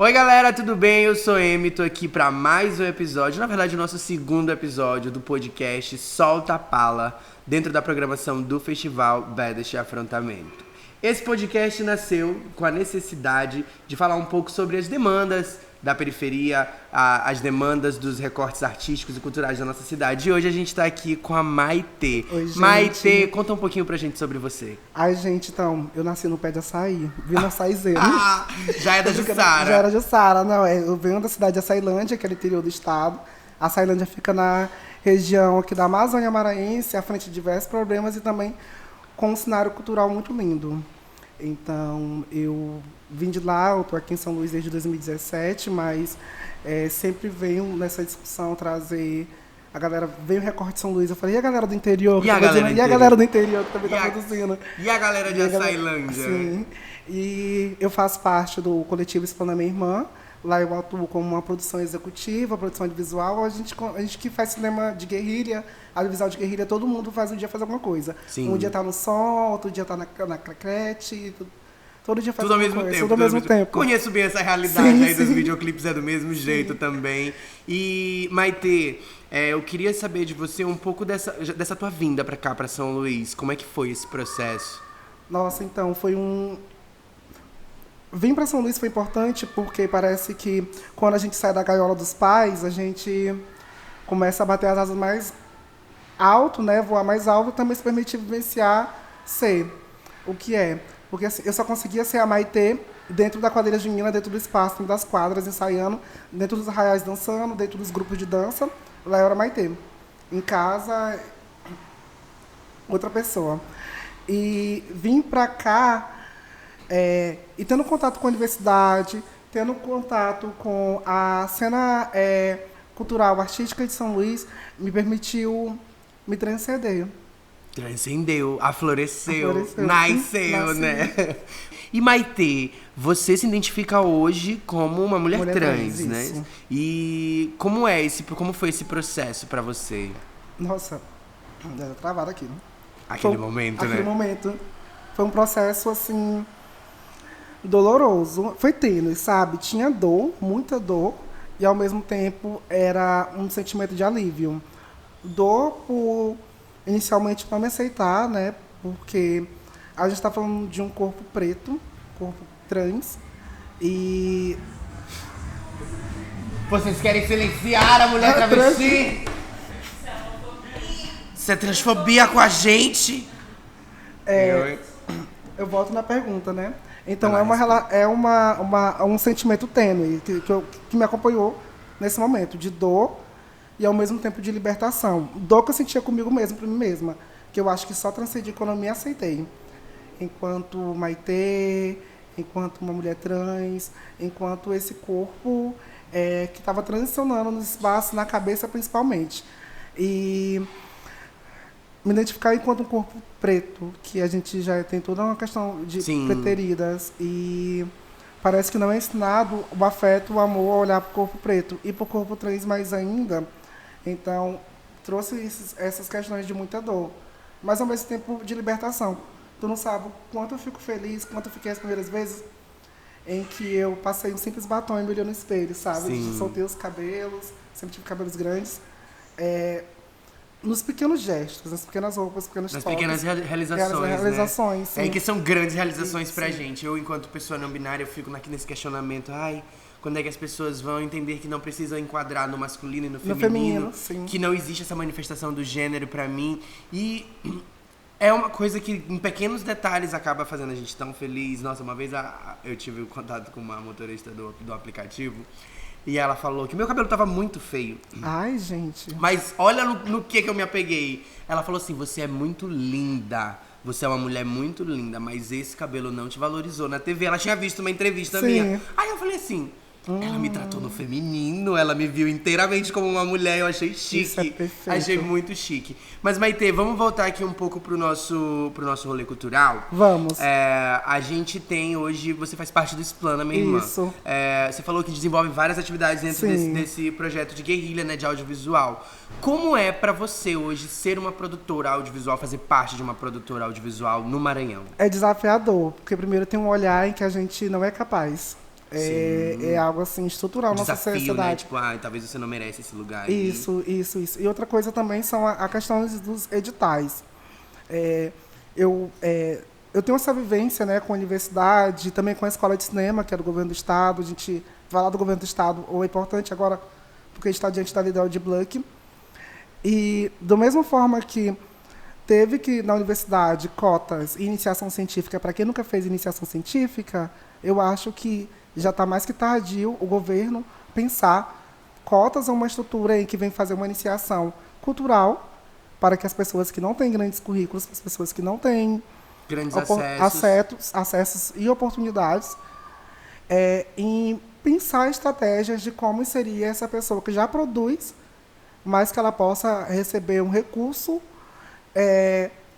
Oi galera, tudo bem? Eu sou Emi, tô aqui pra mais um episódio, na verdade o nosso segundo episódio do podcast Solta a Pala, dentro da programação do Festival Baddest Afrontamento. Esse podcast nasceu com a necessidade de falar um pouco sobre as demandas da periferia, as demandas dos recortes artísticos e culturais da nossa cidade. E hoje a gente tá aqui com a Maitê. Oi, gente. Maitê, conta um pouquinho pra gente sobre você. Ai, gente, então, eu nasci no pé de açaí, vim no açaizeiro. Já é da Jussara. Já era Jussara, não, eu venho da cidade de Açailândia, que é no interior do estado. A Açailândia fica na região aqui da Amazônia Maranhense, à frente de diversos problemas e também com um cenário cultural muito lindo. Então, eu vim de lá, eu estou aqui em São Luís desde 2017, mas sempre venho nessa discussão trazer a galera, veio o recorte de São Luís, eu falei, e a galera do interior? E a galera do interior que também está produzindo? E a galera de Açailândia? Sim, e eu faço parte do coletivo Explana Minha Irmã. Lá eu atuo como uma produção executiva, produção de visual. A gente que faz cinema de guerrilha, audiovisual de guerrilha, todo mundo faz um dia faz alguma coisa. Sim. Um dia tá no som, outro dia tá na claquete, todo dia faz tudo ao alguma mesmo coisa. tempo. Tudo ao mesmo tempo. Conheço bem essa realidade Sim, aí dos sim. videoclipes, é do mesmo jeito também. E, Maitê, eu queria saber de você um pouco dessa tua vinda pra cá, pra São Luís. Como é que foi esse processo? Nossa, então, foi um... Vim para São Luís foi importante porque parece que quando a gente sai da gaiola dos pais, a gente começa a bater as asas mais alto, né? Voar mais alto e também se permitir vivenciar ser o que é. Porque assim, eu só conseguia ser a Maitê dentro da quadrilha de Minas, dentro do espaço, dentro das quadras, ensaiando, dentro dos arraiais dançando, dentro dos grupos de dança. Lá eu era Maitê. Em casa, outra pessoa. E vim para cá... e tendo contato com a universidade, tendo contato com a cena cultural, artística de São Luís, me permitiu me transcender. Transcendeu, afloresceu, Sim, nasceu, né? E Maitê, você se identifica hoje como uma mulher trans, né? isso. E como foi esse processo pra você? Nossa, deu travada aqui, né? Aquele momento, Aquele né? momento. Foi um processo, assim, doloroso. Foi tênue, sabe? Tinha dor, muita dor, e ao mesmo tempo era um sentimento de alívio. Dor por, inicialmente, não me aceitar, né? Porque a gente está falando de um corpo preto, corpo trans, e... Vocês querem silenciar a mulher travesti? Isso é transfobia com a gente? Eu volto na pergunta, né? Então, é um sentimento tênue que me acompanhou nesse momento, de dor e, ao mesmo tempo, de libertação. Dor que eu sentia comigo mesmo, para mim mesma, que eu acho que só transcendi quando eu me aceitei. Enquanto Maitê, enquanto uma mulher trans, enquanto esse corpo que estava transicionando no espaço, na cabeça principalmente. E me identificar enquanto um corpo preto, que a gente já tem toda uma questão de preteridas, e parece que não é ensinado o afeto, o amor a olhar para o corpo preto, e para o corpo trans mais ainda. Então, trouxe essas questões de muita dor, mas ao mesmo tempo de libertação. Tu não sabe o quanto eu fico feliz, quanto eu fiquei as primeiras vezes em que eu passei um simples batom e me olhei no espelho, sabe? Sim. Soltei os cabelos, sempre tive cabelos grandes. Nos pequenos gestos, nas pequenas roupas, pequenos Nas toques. pequenas realizações, sim. né? Que são grandes realizações pra gente. Eu, enquanto pessoa não binária, eu fico nesse questionamento. Ai, quando é que as pessoas vão entender que não precisam enquadrar no masculino e no feminino? Sim. Que não existe essa manifestação do gênero pra mim. E é uma coisa que, em pequenos detalhes, acaba fazendo a gente tão feliz. Nossa, uma vez eu tive um contato com uma motorista do aplicativo. E ela falou que meu cabelo tava muito feio. Ai, gente. Mas olha no que eu me apeguei. Ela falou assim, você é muito linda. Você é uma mulher muito linda, mas esse cabelo não te valorizou na TV. Ela tinha visto uma entrevista minha. Aí eu falei assim, ela me tratou no feminino, ela me viu inteiramente como uma mulher, eu achei chique. Isso é perfeito. Achei muito chique. Mas, Maitê, vamos voltar aqui um pouco pro nosso rolê cultural? Vamos. A gente tem hoje, você faz parte do Explana, minha irmã. Isso. Você falou que desenvolve várias atividades dentro desse projeto de guerrilha, né, de audiovisual. Como é pra você hoje ser uma produtora audiovisual, fazer parte de uma produtora audiovisual no Maranhão? É desafiador, porque primeiro tem um olhar em que a gente não é capaz. É algo assim estrutural na nossa Desafio, sociedade. né? Tipo, talvez você não merece esse lugar. Isso. E outra coisa também são a questão dos editais. Eu tenho essa vivência, né, com a universidade, também com a escola de cinema, que é do governo do estado. A gente vai lá do governo do estado, ou é importante agora, porque a gente está diante da lei da Aldir Blanc. E, da mesma forma que teve que, na universidade, cotas e iniciação científica, para quem nunca fez iniciação científica, eu acho que já está mais que tardio o governo pensar cotas ou uma estrutura aí que vem fazer uma iniciação cultural para que as pessoas que não têm grandes currículos, as pessoas que não têm grandes acessos e oportunidades, em pensar estratégias de como seria essa pessoa que já produz, mas que ela possa receber um recurso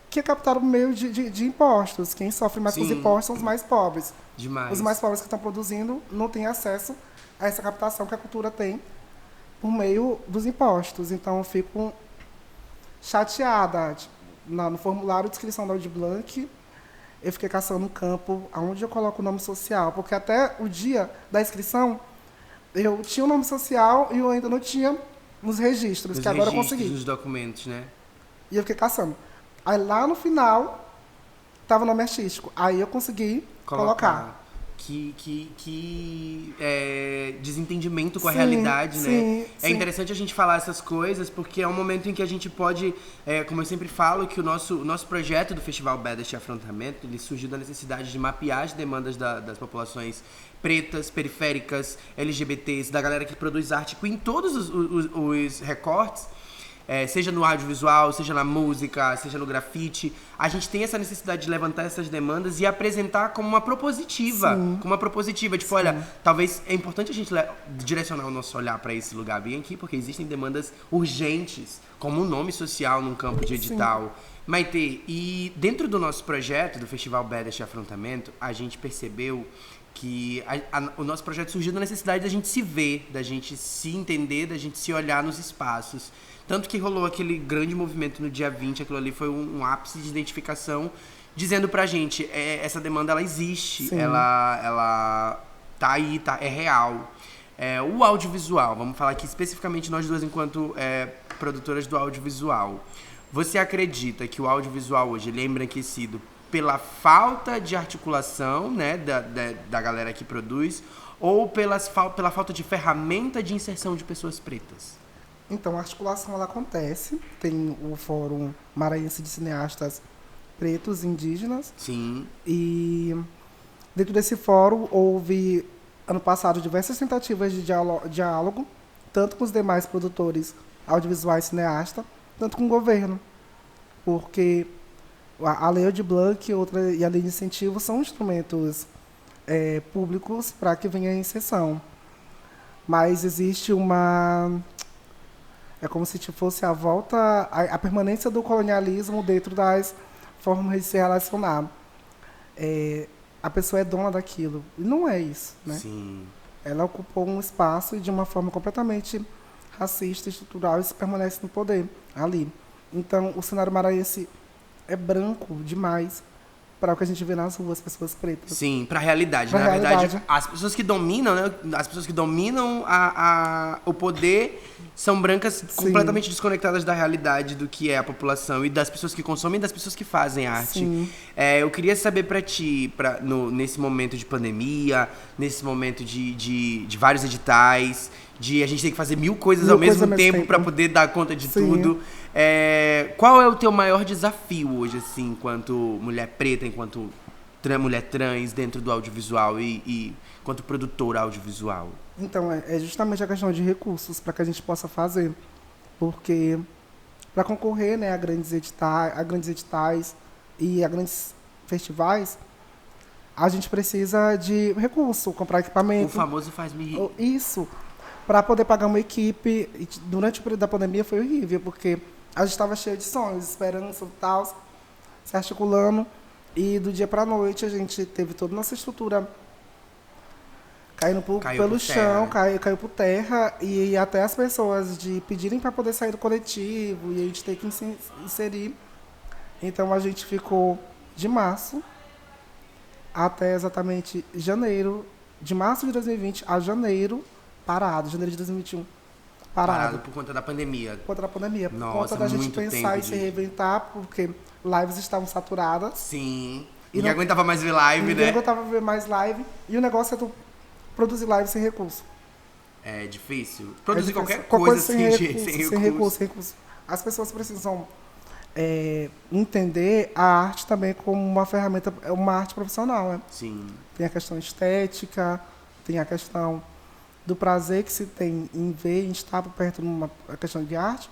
que é captado por meio de impostos. Quem sofre mais com os impostos são os mais pobres. Demais. Os mais pobres que estão produzindo não têm acesso a essa captação que a cultura tem por meio dos impostos. Então, eu fico chateada. No formulário de inscrição da Aldir Blanc, eu fiquei caçando um campo onde eu coloco o nome social, porque até o dia da inscrição, eu tinha o nome social e eu ainda não tinha nos registros, que agora eu consegui. Nos documentos, né? E eu fiquei caçando. Aí lá no final, estava o nome artístico. Aí eu consegui colocar. Que desentendimento com a realidade, né? É interessante a gente falar essas coisas, porque é um momento em que a gente pode, como eu sempre falo, que o nosso projeto do Festival Badass de Afrontamento, ele surgiu da necessidade de mapear as demandas das populações pretas, periféricas, LGBTs, da galera que produz arte em todos os recortes. Seja no audiovisual, seja na música, seja no grafite, a gente tem essa necessidade de levantar essas demandas e apresentar como uma propositiva. Sim. Como uma propositiva, tipo, olha, talvez é importante a gente direcionar o nosso olhar para esse lugar bem aqui, porque existem demandas urgentes, como um nome social num campo de edital. Sim. Maitê, e dentro do nosso projeto, do Festival Badass de Afrontamento, a gente percebeu que o nosso projeto surgiu da necessidade da gente se ver, da gente se entender, da gente se olhar nos espaços. Tanto que rolou aquele grande movimento no dia 20, aquilo ali foi um ápice de identificação, dizendo pra gente, essa demanda ela existe, ela tá aí, é real. O audiovisual, vamos falar aqui especificamente nós duas enquanto produtoras do audiovisual. Você acredita que o audiovisual hoje ele é embranquecido pela falta de articulação, né, da galera que produz, ou pela falta de ferramenta de inserção de pessoas pretas? Então, a articulação ela acontece. Tem o Fórum Maranhense de Cineastas Pretos e Indígenas. Sim. E dentro desse fórum houve, ano passado, diversas tentativas de diálogo, tanto com os demais produtores audiovisuais cineastas, tanto com o governo. Porque a Lei Aldir Blanc e a Lei de Incentivo são instrumentos públicos para que venha a inserção. Mas existe é como se fosse a volta, a permanência do colonialismo dentro das formas de se relacionar. A pessoa é dona daquilo. E não é isso, né? Sim. Ela ocupou um espaço de uma forma completamente racista, estrutural, e permanece no poder ali. Então, o cenário maranhense é branco demais para o que a gente vê nas ruas, pessoas pretas. Sim, para a realidade. Na verdade, as pessoas que dominam, né? As pessoas que dominam o poder são brancas. Sim. Completamente desconectadas da realidade do que é a população e das pessoas que consomem e das pessoas que fazem arte. Sim. Eu queria saber para ti, nesse momento de pandemia, nesse momento de vários editais, de a gente ter que fazer mil coisas ao mesmo tempo para poder dar conta de tudo. Qual é o teu maior desafio hoje, assim, enquanto mulher preta, enquanto mulher trans dentro do audiovisual e enquanto produtora audiovisual? Então, é justamente a questão de recursos para que a gente possa fazer. Porque para concorrer, né, a grandes editais e a grandes festivais, a gente precisa de recurso, comprar equipamento. O famoso faz-me rir. Isso. Para poder pagar uma equipe. Durante o período da pandemia foi horrível, porque a gente estava cheio de sonhos, esperança e tal, se articulando. E do dia para a noite a gente teve toda a nossa estrutura caindo pelo chão, caiu por terra. E até as pessoas de pedirem para poder sair do coletivo e a gente ter que inserir. Então a gente ficou de março até exatamente janeiro de março de 2020 a janeiro, parado. Janeiro de 2021, parado. Por conta da pandemia. Por conta da pandemia. Por Nossa, conta da gente muito pensar tempo e se reinventar, porque lives estavam saturadas. Sim. E Ninguém aguentava mais ver live, ninguém né? aguentava ver mais live. E o negócio é tu produzir live sem recurso. É difícil. Produzir Qualquer qualquer coisa sem assim, recurso, gente, sem recurso. As pessoas precisam entender a arte também como uma ferramenta, uma arte profissional, né? Sim. Tem a questão estética, tem a questão do prazer que se tem em ver, em estar por perto de uma questão de arte,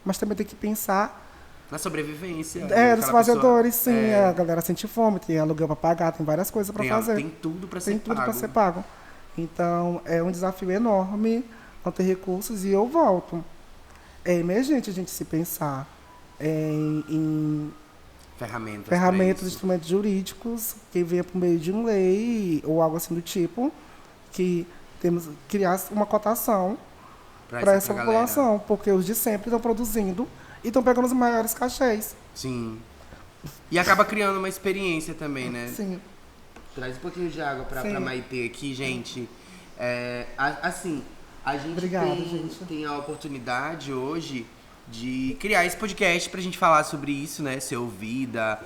mas também tem que pensar Na sobrevivência. dos fazedores, pessoa, sim. A galera sente fome, tem aluguel para pagar, tem várias coisas para fazer. Tem tudo para ser Tem tudo pago. para ser pago. Então, é um desafio enorme não ter recursos e eu volto. É emergente a gente se pensar em ferramentas, instrumentos jurídicos que venha por meio de uma lei ou algo assim do tipo, que temos que criar uma cotação para essa população, porque os de sempre estão produzindo e estão pegando os maiores cachês. Sim. E acaba criando uma experiência também, né? Sim. Traz um pouquinho de água pra Maitê aqui, gente. Assim, a gente, Obrigada, tem a oportunidade hoje de criar esse podcast pra gente falar sobre isso, né? Ser ouvida,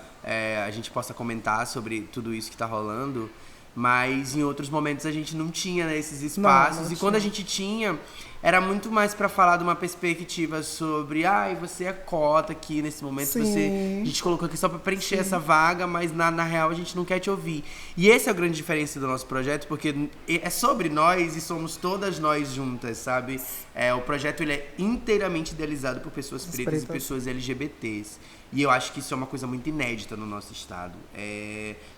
a gente possa comentar sobre tudo isso que tá rolando. Mas em outros momentos a gente não tinha, né, esses espaços. Não e quando a gente tinha, era muito mais pra falar de uma perspectiva sobre você é cota aqui nesse momento. A gente colocou aqui só pra preencher essa vaga, mas na real a gente não quer te ouvir. E esse é o grande diferença do nosso projeto, porque é sobre nós e somos todas nós juntas, sabe? O projeto ele é inteiramente idealizado por pessoas pretas e pessoas LGBTs. E eu acho que isso é uma coisa muito inédita no nosso estado.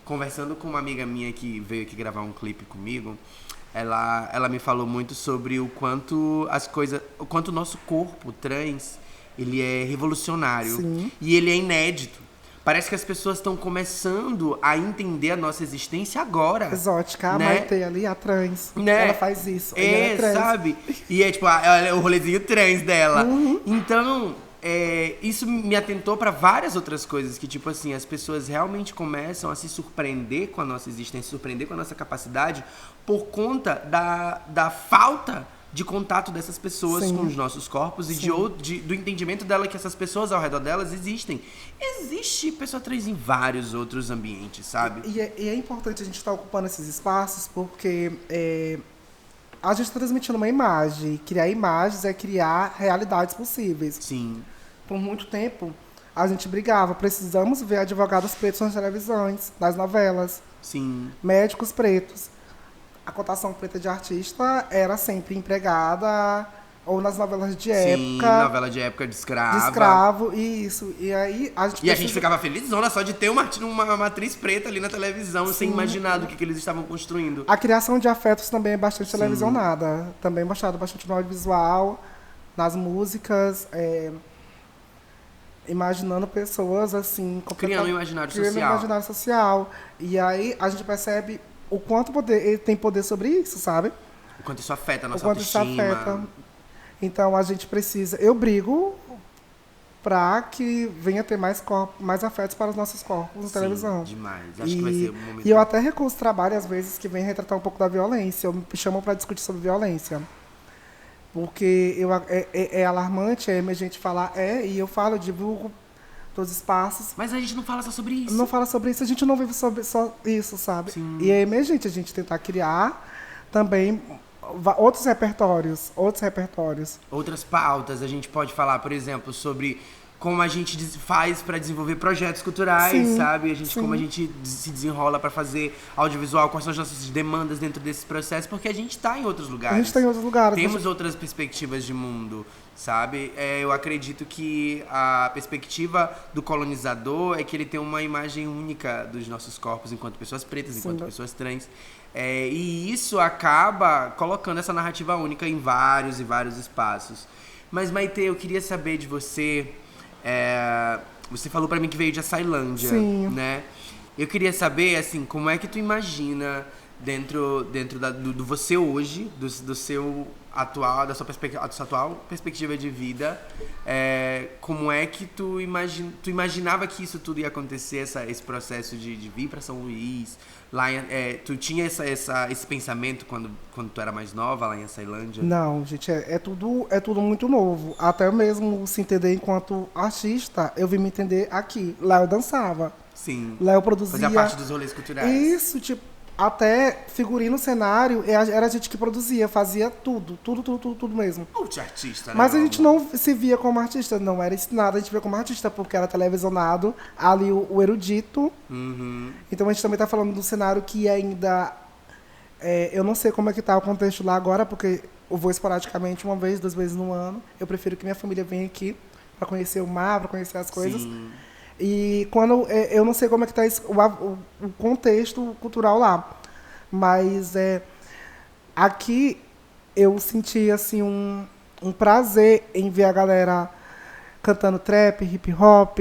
Conversando com uma amiga minha que veio aqui gravar um clipe comigo, ela me falou muito sobre o quanto o nosso corpo trans, ele é revolucionário. Sim. E ele é inédito. Parece que as pessoas estão começando a entender a nossa existência agora. Exótica, a né? Maitê ali, a trans. Né? Ela faz isso. Ela é trans. Sabe? E é tipo, o rolezinho trans dela. Então, isso me atentou para várias outras coisas, que tipo assim, as pessoas realmente começam a se surpreender com a nossa existência, se surpreender com a nossa capacidade por conta da falta de contato dessas pessoas com os nossos corpos e do entendimento dela que essas pessoas ao redor delas existem. Existe pessoa trans em vários outros ambientes, sabe? E é importante a gente estar ocupando esses espaços porque a gente está transmitindo uma imagem. Criar imagens é criar realidades possíveis. Sim. Por muito tempo, a gente brigava. Precisamos ver advogados pretos nas televisões, nas novelas. Sim. Médicos pretos. A cotação preta de artista era sempre empregada ou nas novelas de época. Sim, novela de época de escrava. De escravo, isso. E aí a gente a gente ficava felizona só de ter uma atriz preta ali na televisão, sem imaginar do que eles estavam construindo. A criação de afetos também é bastante televisionada. Também mostrado bastante no audiovisual, nas músicas, imaginando pessoas assim... Criando um imaginário social. Criando um imaginário social. E aí a gente percebe o quanto ele tem poder sobre isso, sabe? O quanto isso afeta a nossa autoestima. Isso afeta. Então a gente precisa... Eu brigo para que venha ter mais afetos para os nossos corpos na televisão. Demais. Acho que vai ser um momento... E eu até recuso trabalho, às vezes, que vem retratar um pouco da violência. Me chamam para discutir sobre violência. Porque é alarmante, é emergente falar, e eu falo, eu divulgo todos os espaços. Mas a gente não fala só sobre isso. Não fala sobre isso, a gente não vive sobre só isso, sabe? Sim. E é emergente a gente tentar criar também outros repertórios. Outras pautas, a gente pode falar, por exemplo, sobre como a gente faz para desenvolver projetos culturais, sabe? Como a gente se desenrola para fazer audiovisual, quais são as nossas demandas dentro desse processo, porque a gente está em outros lugares. A gente está em outros lugares. Temos outras perspectivas de mundo, sabe? Eu acredito que a perspectiva do colonizador é que ele tem uma imagem única dos nossos corpos enquanto pessoas pretas, enquanto pessoas trans. E isso acaba colocando essa narrativa única em vários e vários espaços. Mas, Maitê, eu queria saber de você... você falou pra mim que veio de Açailândia, né? Eu queria saber, assim, como é que tu imagina dentro do você hoje, do seu atual, da sua atual perspectiva de vida, como é que tu imaginava que isso tudo ia acontecer, esse processo de vir para São Luís, lá tu tinha esse pensamento quando tu era mais nova lá em Açailândia? Não, gente, é tudo muito novo. Até mesmo se entender enquanto artista, eu vim me entender aqui. Lá eu dançava. Sim. Lá eu produzia. Fazia parte dos rolês culturais. Isso, tipo, até figurino, cenário, era a gente que produzia, fazia tudo mesmo. Artista, né? Mas a gente não se via como artista, não era ensinado, a gente via como artista, porque era televisionado, ali o erudito. Uhum. Então a gente também tá falando do cenário que ainda... eu não sei como é que tá o contexto lá agora, porque eu vou esporadicamente 1 vez, 2 vezes no ano. Eu prefiro que minha família venha aqui para conhecer o mar, para conhecer as coisas. Sim. E quando eu não sei como é que está o contexto cultural lá, mas aqui eu senti assim um prazer em ver a galera cantando trap, hip hop,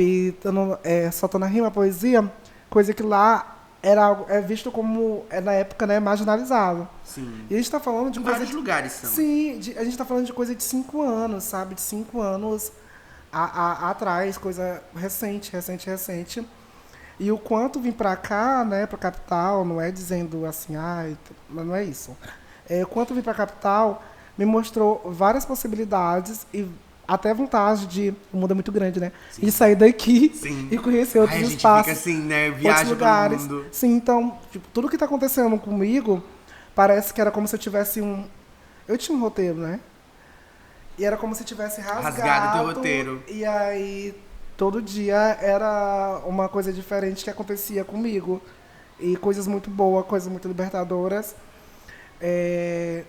soltando a rima, poesia, coisa que lá é visto como na época, né, marginalizado. Sim. E a gente está falando de vários lugares são. Sim, a gente está falando de coisa de 5 anos, sabe, de 5 anos atrás, coisa recente. E o quanto vim para cá, né, para a capital, não é dizendo assim, não é isso. O quanto vim para a capital me mostrou várias possibilidades e até vontade de... O mundo é muito grande, né? Sim. De sair daqui Sim. e conhecer outros espaços. A gente fica assim, né? Viaja lugares. pelo mundo. Sim, então, tipo, tudo que está acontecendo comigo parece que era como se eu tivesse Eu tinha um roteiro, né? E era como se tivesse rasgado o teu roteiro. E aí, todo dia era uma coisa diferente que acontecia comigo. E coisas muito boas, coisas muito libertadoras. E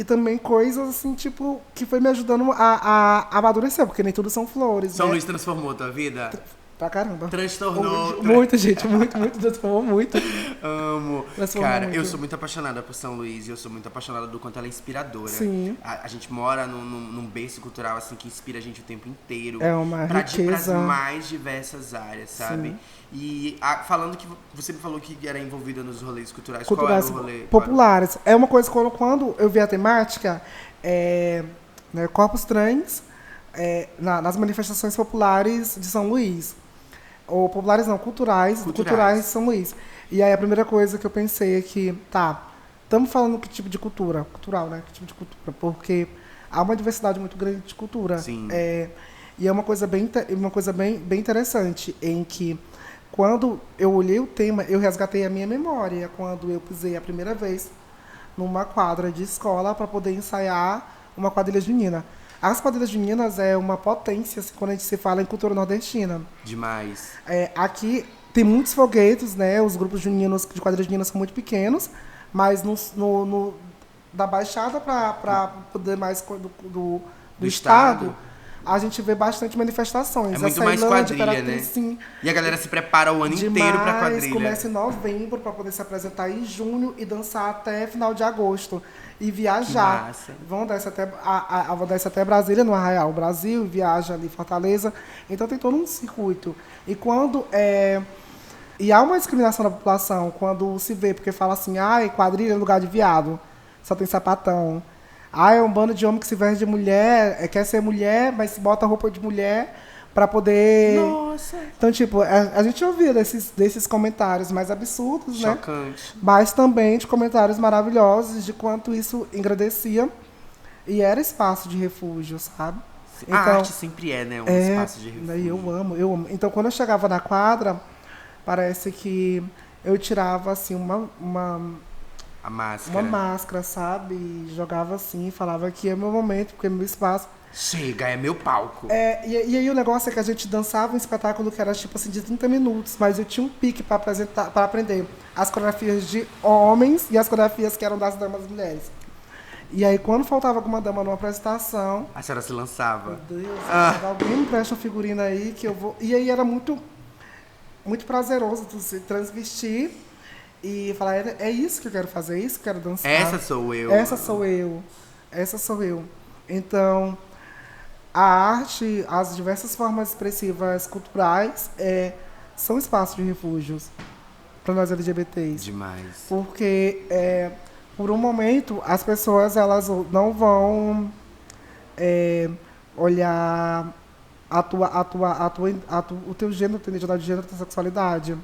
também coisas, assim, tipo, que foi me ajudando a amadurecer, porque nem tudo são flores, São né? Luís transformou a tua vida? Pra caramba. Transtornou. Muito, gente, muito, transformou muito. Amo. Transformou Cara, muito. eu sou muito apaixonada por São Luís e eu sou muito apaixonada do quanto ela é inspiradora. Sim. A gente mora num berço cultural, assim, que inspira a gente o tempo inteiro. É uma riqueza. Para as mais diversas áreas, sabe? Sim. E falando que você me falou que era envolvida nos rolês culturais, Culturais qual era o rolê? populares. É uma coisa, quando eu vi a temática, né, corpos trans nas manifestações populares de São Luís. Ou populares não, culturais de São Luís. E aí a primeira coisa que eu pensei é que, estamos falando que tipo de cultura? Cultural, né? Que tipo de cultura? Porque há uma diversidade muito grande de cultura. Sim. E é uma coisa bem interessante, em que quando eu olhei o tema, eu resgatei a minha memória quando eu pisei a primeira vez numa quadra de escola para poder ensaiar uma quadrilha junina. As quadrilhas juninas é uma potência assim, quando a gente se fala em cultura nordestina. Demais. Aqui tem muitos foguetos, né? Os grupos juninos de quadrilhas juninas são muito pequenos, mas da Baixada para poder mais do estado, a gente vê bastante manifestações. É muito mais quadrilha, né? Sim. E a galera se prepara o ano inteiro pra quadrilha. Começa em novembro para poder se apresentar em junho e dançar até final de agosto. E viajar. Vão descer até Brasília, no Arraial Brasil, viaja ali em Fortaleza. Então tem todo um circuito. E quando e há uma discriminação da população quando se vê, porque fala assim, quadrilha é lugar de viado, só tem sapatão. É um bando de homem que se veste de mulher, quer ser mulher, mas se bota roupa de mulher para poder... Nossa! Então, tipo, a gente ouvia desses comentários mais absurdos, né? Chocante. Mas também de comentários maravilhosos de quanto isso engrandecia e era espaço de refúgio, sabe? Então, a arte sempre né? Um espaço de refúgio. Eu amo. Então, quando eu chegava na quadra, parece que eu tirava, assim, a máscara. Uma máscara, sabe? E jogava assim, falava que é meu momento, porque é meu espaço. Chega, é meu palco. E aí o negócio é que a gente dançava um espetáculo que era tipo assim de 30 minutos, mas eu tinha um pique para aprender as coreografias de homens e as coreografias que eram das damas mulheres. E aí quando faltava alguma dama numa apresentação, a senhora se lançava. Meu Deus, alguém me presta um figurino aí que eu vou. E aí era muito prazeroso tu se transvestir e falar, é isso que eu quero fazer, é isso que eu quero dançar. Essa sou eu. Então, a arte, as diversas formas expressivas culturais são espaços de refúgios. para nós LGBTs. Demais. Porque, por um momento, as pessoas elas não vão olhar o teu gênero, a tua identidade de gênero, a tua sexualidade.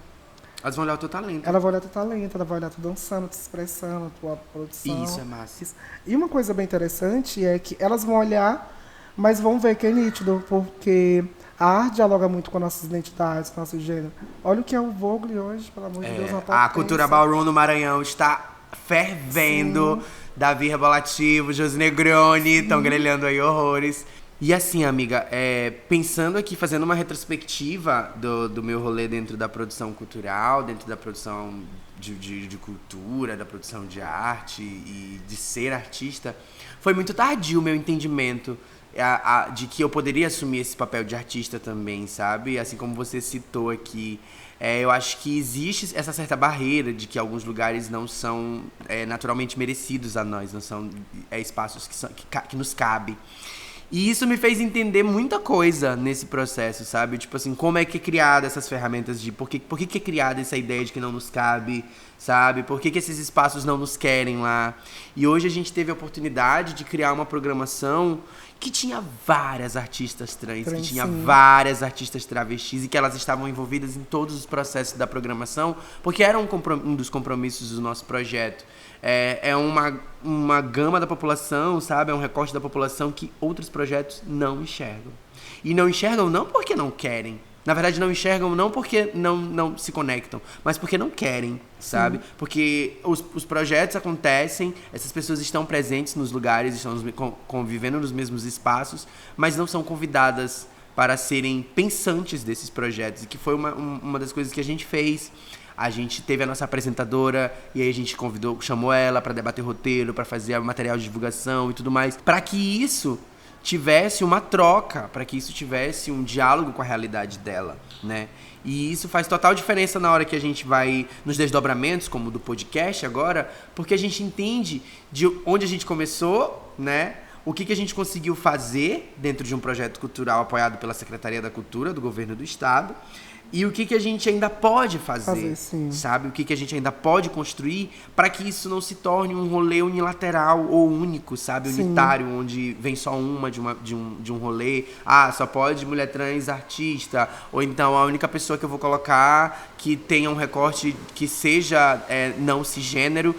Elas vão olhar o teu talento. Ela vai olhar teu talento, ela vai olhar tu dançando, te expressando, tua produção. Isso é massa. E uma coisa bem interessante é que elas vão olhar, mas vão ver que é nítido, porque a arte dialoga muito com nossas identidades, com nosso gênero. Olha o que é o Vogue hoje, pelo amor de Deus. A cultura ballroom no Maranhão está fervendo. Sim. Davi Rebolativo, Josi Negroni, estão grelhando aí horrores. E assim, amiga, pensando aqui, fazendo uma retrospectiva do meu rolê dentro da produção cultural, dentro da produção de cultura, da produção de arte e de ser artista, foi muito tardio o meu entendimento de que eu poderia assumir esse papel de artista também, sabe? Assim como você citou aqui, eu acho que existe essa certa barreira de que alguns lugares não são naturalmente merecidos a nós, não são espaços que nos cabem. E isso me fez entender muita coisa nesse processo, sabe? Tipo assim, como é que é criada essas ferramentas de... Por que é criada essa ideia de que não nos cabe, sabe? Por que esses espaços não nos querem lá? E hoje a gente teve a oportunidade de criar uma programação que tinha várias artistas trans, que tinha várias artistas travestis e que elas estavam envolvidas em todos os processos da programação, porque era um dos compromissos do nosso projeto. É uma gama da população, sabe? É um recorte da população que outros projetos não enxergam. E não enxergam não porque não querem. Na verdade, não enxergam não porque não se conectam, mas porque não querem, sabe? Sim. Porque os projetos acontecem, essas pessoas estão presentes nos lugares, estão convivendo nos mesmos espaços, mas não são convidadas para serem pensantes desses projetos. E que foi uma das coisas que a gente fez. A gente teve a nossa apresentadora e aí a gente chamou ela para debater roteiro, para fazer material de divulgação e tudo mais, para que isso tivesse uma troca, para que isso tivesse um diálogo com a realidade dela, né? E isso faz total diferença na hora que a gente vai nos desdobramentos, como do podcast agora, porque a gente entende de onde a gente começou, né? O que a gente conseguiu fazer dentro de um projeto cultural apoiado pela Secretaria da Cultura do Governo do Estado. E o que a gente ainda pode fazer, sabe? O que a gente ainda pode construir para que isso não se torne um rolê unilateral ou único, sabe? Unitário, onde vem só de um rolê. Ah, só pode mulher trans artista. Ou então a única pessoa que eu vou colocar que tenha um recorte que seja não cisgênero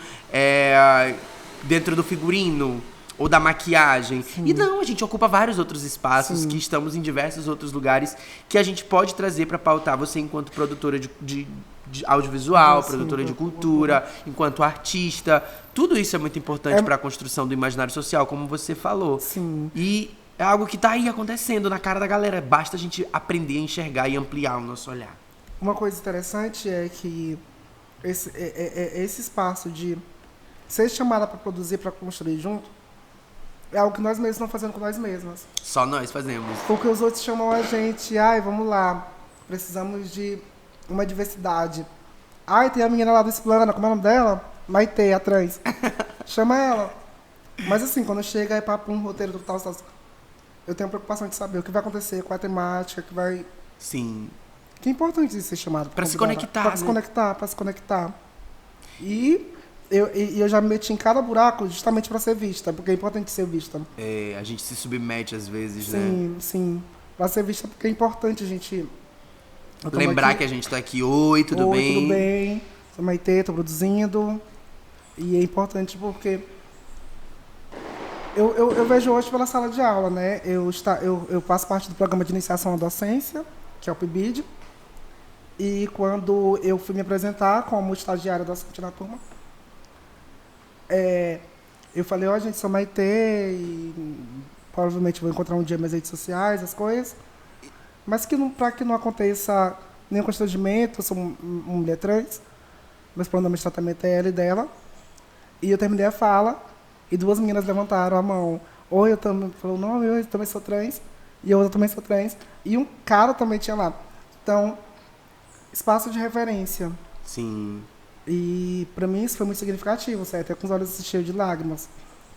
dentro do figurino. Ou da maquiagem. Sim. E não, a gente ocupa vários outros espaços, que estamos em diversos outros lugares que a gente pode trazer para pautar você enquanto produtora de audiovisual, produtora de cultura, enquanto artista. Tudo isso é muito importante para a construção do imaginário social, como você falou. Sim. E é algo que está aí acontecendo na cara da galera. Basta a gente aprender a enxergar e ampliar o nosso olhar. Uma coisa interessante é que esse espaço de ser chamada para produzir, para construir junto, é algo que nós mesmos estamos fazendo com nós mesmas. Só nós fazemos. Porque os outros chamam a gente, vamos lá, precisamos de uma diversidade. Tem a menina lá do Esplana, como é o nome dela? Maitê, a trans. Chama ela. Mas assim, quando chega é papo, um roteiro do tal, eu tenho a preocupação de saber o que vai acontecer, qual é a temática, que vai... Sim. Que é importante isso ser chamado. Para se conectar, Para se conectar. E eu já me meti em cada buraco justamente para ser vista, porque é importante ser vista. A gente se submete às vezes, né? Sim. Para ser vista, porque é importante a gente... Lembrar que a gente tá aqui. Oi, tudo bem? Tudo bem. Sou Maitê, tô produzindo. E é importante porque... Eu vejo hoje pela sala de aula, né? Eu faço parte do programa de iniciação à docência, que é o PIBID. E quando eu fui me apresentar como estagiária docente na turma, eu falei, gente, sou Maitê e provavelmente vou encontrar um dia nas redes sociais, as coisas. Mas para que não aconteça nenhum constrangimento, eu sou uma mulher trans, meus pronomes de tratamento é ela e dela. E eu terminei a fala e duas meninas levantaram a mão. Eu também, falou, não, eu também sou trans. E eu também sou trans. E um cara também tinha lá. Então, espaço de referência. Sim. E para mim isso foi muito significativo, certo? Até com os olhos cheios de lágrimas.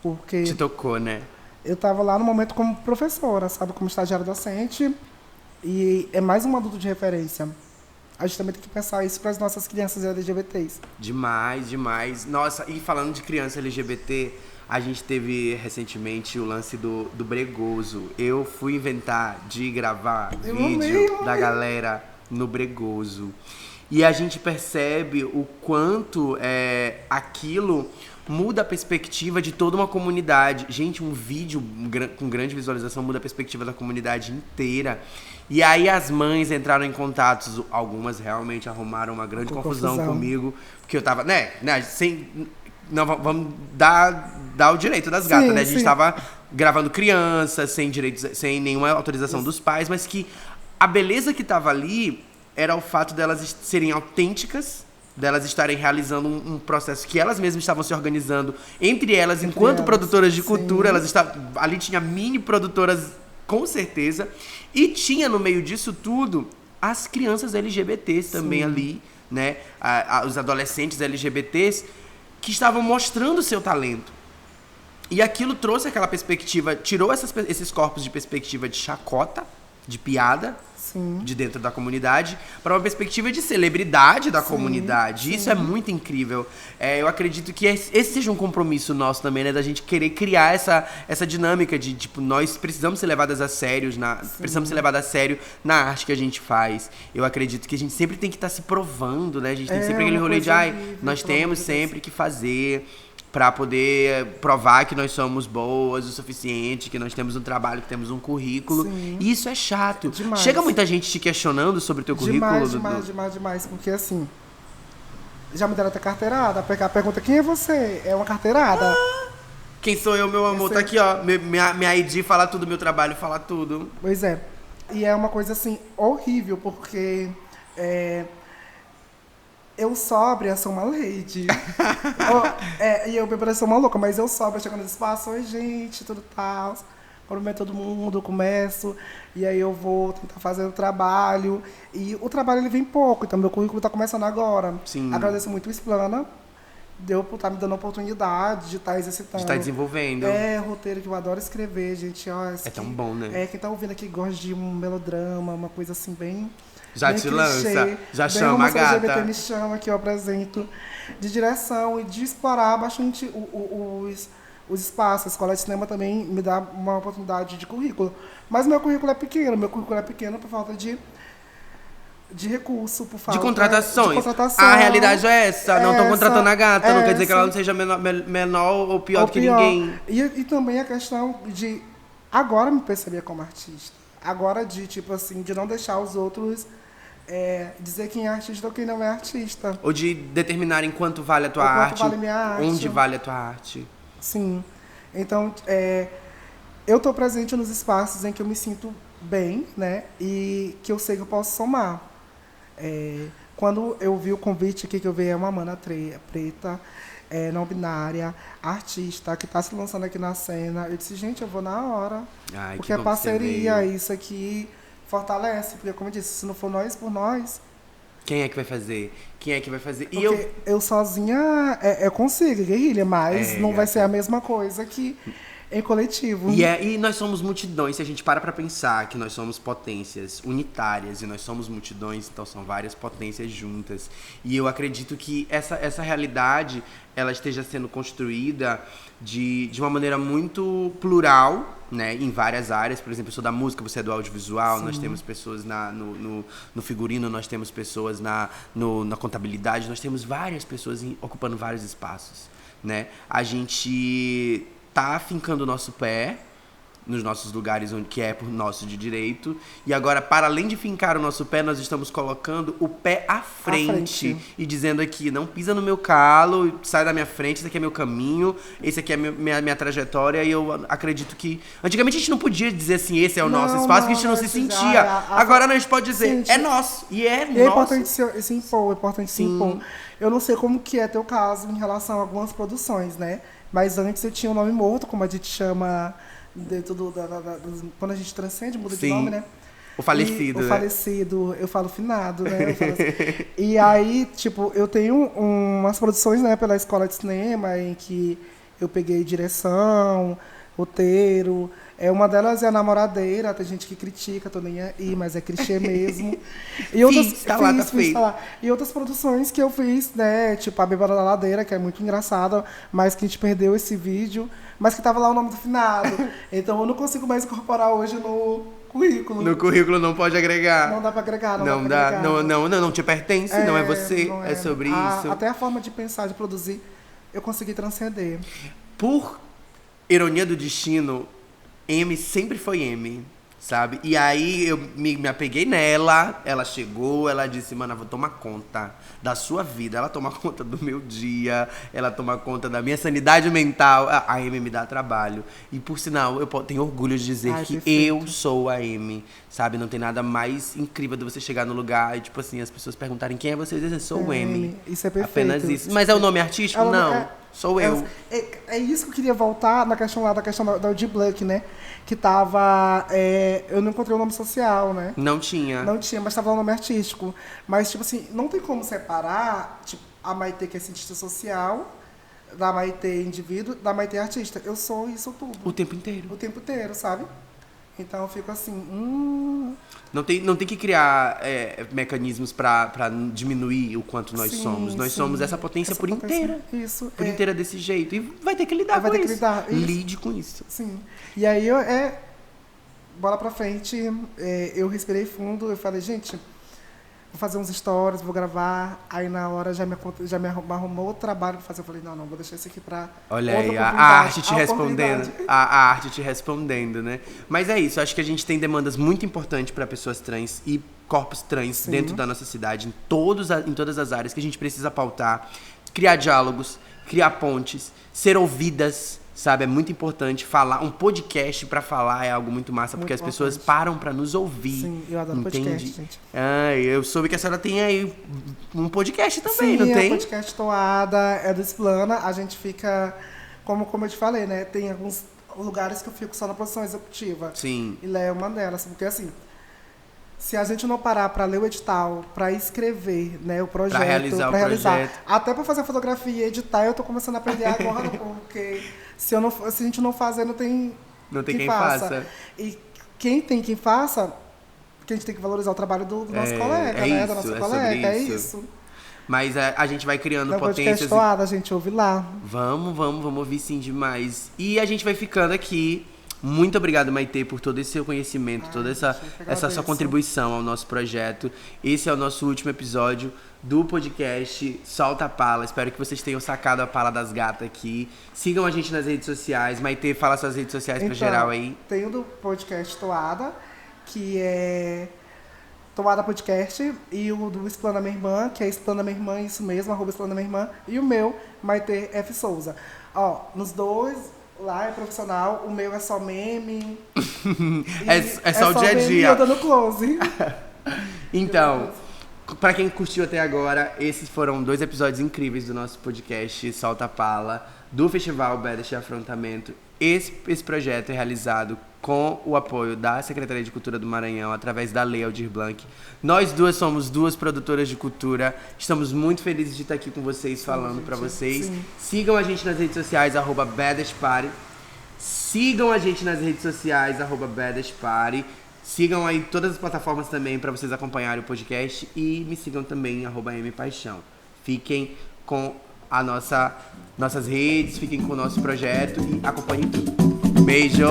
Porque... Te tocou, né? Eu estava lá no momento como professora, sabe? Como estagiária docente. E é mais um adulto de referência. A gente também tem que pensar isso para as nossas crianças LGBTs. Demais, demais. Nossa, e falando de criança LGBT, a gente teve recentemente o lance do Bregoso. Eu fui inventar de gravar vídeo da galera no Bregoso. E a gente percebe o quanto aquilo muda a perspectiva de toda uma comunidade. Gente, um vídeo com grande visualização muda a perspectiva da comunidade inteira. E aí as mães entraram em contato, algumas realmente arrumaram uma grande confusão comigo, porque eu tava, não, vamos dar o direito das gatas, né? A gente tava gravando crianças, sem direitos, sem nenhuma autorização dos pais, mas que a beleza que tava ali era o fato delas serem autênticas, delas estarem realizando um processo que elas mesmas estavam se organizando entre elas, enquanto produtoras de cultura. Elas estavam, ali tinha mini produtoras, com certeza, e tinha no meio disso tudo as crianças LGBTs também ali, né? Os adolescentes LGBTs que estavam mostrando o seu talento. E aquilo trouxe aquela perspectiva, tirou esses corpos de perspectiva de chacota, de piada, de dentro da comunidade, para uma perspectiva de celebridade da comunidade. Isso é muito incrível. Eu acredito que esse seja um compromisso nosso também, né? Da gente querer criar essa dinâmica de, tipo, nós precisamos ser levadas a sério precisamos ser levadas a sério na arte que a gente faz. Eu acredito que a gente sempre tem que estar se provando, né? A gente tem sempre aquele rolê de, nós temos sempre que fazer para poder provar que nós somos boas o suficiente, que nós temos um trabalho, que temos um currículo. E isso é chato. Demais. Chega muita gente te questionando sobre o teu currículo? Demais. Porque assim, já me deram até carteirada. A pergunta, quem é você? É uma carteirada. Quem sou eu, meu amor? Tá aqui, ó. Minha ID fala tudo, meu trabalho fala tudo. Pois é. E é uma coisa assim, horrível, porque... eu sóbria sou uma lady. E eu bêbada sou uma louca, mas eu sóbria, chego no espaço, oi gente, tudo tal. Cumprimento todo mundo, eu começo, e aí eu vou tentar fazer o trabalho. E o trabalho ele vem pouco, então meu currículo está começando agora. Agradeço muito o Explana, deu por estar me dando a oportunidade de estar exercitando. De estar desenvolvendo. Roteiro que eu adoro escrever, gente. Tão bom, né? Quem tá ouvindo aqui gosta de um melodrama, uma coisa assim bem... Já bem te clichê, lança, já bem chama a gata. LGBT me chama, que eu apresento, de direção e de explorar bastante os espaços. A escola de cinema também me dá uma oportunidade de currículo. Mas meu currículo é pequeno por falta de recurso, por falta de contratações. A realidade é essa, não estão contratando a gata, não quer dizer que ela não seja menor ou pior do que ninguém. E também a questão de agora me perceber como artista. Agora de, tipo assim, de não deixar os outros dizer quem é artista ou quem não é artista. Ou de determinarem quanto vale a tua arte, quanto vale minha arte. Onde vale a tua arte. Sim. Então, eu estou presente nos espaços em que eu me sinto bem, né? E que eu sei que eu posso somar. Quando eu vi o convite aqui, que eu vi uma mana preta, não binária, artista, que está se lançando aqui na cena, eu disse, gente, eu vou na hora. Porque é parceria, isso aqui fortalece. Porque, como eu disse, se não for nós por nós... Quem é que vai fazer? Porque eu sozinha eu consigo, guerrilha, mas não vai ser a mesma coisa que em coletivo. E nós somos multidões. Se a gente para pensar que nós somos potências unitárias e nós somos multidões, então são várias potências juntas. E eu acredito que essa realidade ela esteja sendo construída de uma maneira muito plural, né, em várias áreas. Por exemplo, eu sou da música, você é do audiovisual. Sim. Nós temos pessoas no figurino, nós temos pessoas na contabilidade, nós temos várias pessoas ocupando vários espaços, né? A gente tá fincando o nosso pé nos nossos lugares onde que é por nosso de direito, e agora, para além de fincar o nosso pé, nós estamos colocando o pé à frente e dizendo aqui, não pisa no meu calo, sai da minha frente, esse aqui é meu caminho, esse aqui é minha trajetória. E eu acredito que antigamente a gente não podia dizer assim, esse é o nosso espaço, que a gente não se sentia. Agora a gente pode dizer, é nosso, e é nosso. É importante se impor, Eu não sei como que é teu caso em relação a algumas produções, né? Mas antes eu tinha um nome morto, como a gente chama dentro quando a gente transcende, muda de nome, né? O falecido, O falecido, eu falo finado, né? Assim. E aí, tipo, eu tenho umas produções, né, pela escola de cinema, em que eu peguei direção, roteiro, Uma delas é a Namoradeira, tem gente que critica, tô nem aí, mas é clichê mesmo. E outras, fiz. E outras produções que eu fiz, né? Tipo A Bêbada da Ladeira, que é muito engraçada, mas que a gente perdeu esse vídeo, mas que tava lá o nome do finado. Então eu não consigo mais incorporar hoje no currículo. No currículo não pode agregar. Não dá pra agregar, não dá. Não te pertence, não é você, não é sobre isso. Até a forma de pensar, de produzir, eu consegui transcender. Por ironia do destino, M sempre foi M, sabe? E aí eu me apeguei nela, ela chegou, ela disse, mano, eu vou tomar conta da sua vida, ela toma conta do meu dia, ela toma conta da minha sanidade mental. A M me dá trabalho. E por sinal, eu tenho orgulho de dizer que perfeito. Eu sou a M, sabe? Não tem nada mais incrível de você chegar no lugar e, tipo assim, as pessoas perguntarem quem é você e dizer, sou o M. Isso é perfeito. Apenas isso. Mas é o nome artístico? Não. Sou eu. É isso que eu queria voltar na questão lá, da questão da Audi Black, né? Que tava... eu não encontrei o nome social, né? Não tinha, mas tava lá o nome artístico. Mas, tipo assim, não tem como separar, tipo, a Maitê, que é cientista social, da Maitê indivíduo, da Maitê artista. Eu sou isso tudo. O tempo inteiro. O tempo inteiro, sabe? Então eu fico assim, Não tem que criar mecanismos pra diminuir o quanto nós somos. Nós somos essa potência por inteira. Isso. Por inteira desse jeito. E vai ter que lidar com isso. Lide com isso. Sim. E aí bola pra frente, eu respirei fundo, eu falei, gente, vou fazer uns stories, vou gravar. Aí na hora já me arrumou outro trabalho pra fazer. Eu falei, não, vou deixar isso aqui pra olha aí, a arte te respondendo. A arte te respondendo, né? Mas é isso, acho que a gente tem demandas muito importantes pra pessoas trans e corpos trans Sim. dentro da nossa cidade, em todas as áreas que a gente precisa pautar. Criar diálogos, criar pontes, ser ouvidas, sabe? É muito importante falar. Um podcast pra falar é algo muito massa, porque as pessoas param pra nos ouvir. Sim, eu adoro podcast, gente. Eu soube que a senhora tem aí um podcast também, Sim, não tem? Sim, podcast Toada, é do Explana. A gente fica, como eu te falei, né? Tem alguns lugares que eu fico só na produção executiva. Sim. E lá é uma delas, porque assim... Se a gente não parar para ler o edital, para escrever, né, o projeto, para realizar o projeto, até para fazer fotografia e editar, eu tô começando a aprender agora, porque se a gente não fazer, não tem quem faça. E quem faça, que a gente tem que valorizar o trabalho do nosso colega, né, da nossa colega, é isso. Mas a gente vai criando potências. A gente ouve lá. Vamos ouvir sim demais. E a gente vai ficando aqui. Muito obrigado, Maitê, por todo esse seu conhecimento, toda essa sua contribuição ao nosso projeto. Esse é o nosso último episódio do podcast Solta a Pala. Espero que vocês tenham sacado a pala das gatas aqui. Sigam a gente nas redes sociais. Maitê, fala suas redes sociais pra geral aí. Tem o do podcast Toada, que é Toada Podcast, e o do Explana Minha Irmã, que é Explana Minha Irmã, isso mesmo, @Explana Minha Irmã, e o meu, Maitê F. Souza. Nos dois... Lá é profissional, o meu é só meme. é só o dia a dia. Eu dando close. Então, pra quem curtiu até agora, esses foram 2 episódios incríveis do nosso podcast Solta a Pala, do Festival Baddest Afrontamento. Esse projeto é realizado com o apoio da Secretaria de Cultura do Maranhão, através da Lei Aldir Blanc. Nós duas somos 2 produtoras de cultura. Estamos muito felizes de estar aqui com vocês, falando para vocês. Sim. Sigam a gente nas redes sociais, @BaddestParty. Sigam a gente nas redes sociais, @BaddestParty. Sigam aí todas as plataformas também para vocês acompanharem o podcast. E me sigam também, @MPaixão. Fiquem com nossas redes, fiquem com o nosso projeto e acompanhem tudo. Beijo!